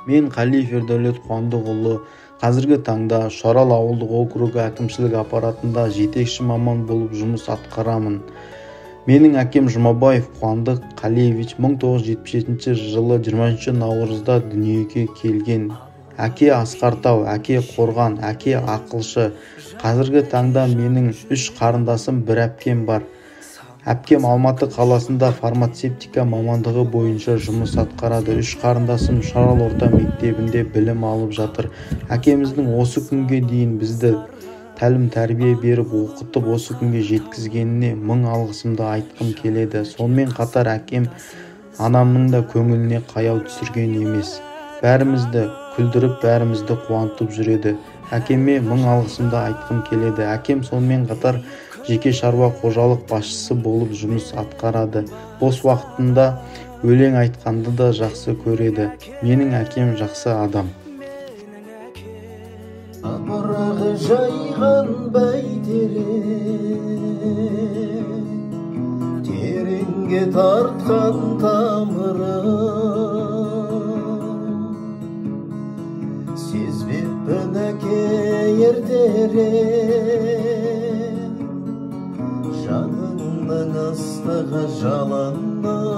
Мен Қалиев Ердәулет Қуандықұлы қазіргі таңда Шарал ауылдық округі әкімшілік аппаратында жетекші маман болып жұмыс атқарамын. Менің әкем Жұмабаев Қуандық Қалиевич 1977 жылы 20 наурызда дүниеге келген. Әке Асқартау, әке Қорған, әке Ақылшы. Қазіргі таңда менің 3 қарындасым, бір әпкем бар. Әпкем Алматы қаласында фармацевтика мамандығы бойынша жұмыс атқарады. 3 қарындасым Шарал орта мектебінде білім алып жатыр. Әкеміздің осы күнге дейін бізді тәлім-тәрбие беріп оқытып осы күнге жеткізгеніне мың алғысымды айтқым келеді. Сонымен қатар әкем анамның да көңіліне қаяу түсірген емес. Бәрімізді күлдіріп, бәрімізді қуантып жүреді. Әкеме мың алғысымды айтқым келеді. Әкем сонымен қатар жеке шаруа қожалық басшысы болып жұмыс атқарады. Бос уақытында өлең айтқанды да жақсы көреді. Менің әкем жақсы адам. Апарағы жайған бәйтерек, тереңге тартқан тамыры, сезбеппін әке ертерек, жаныңның ыстығы жалынның,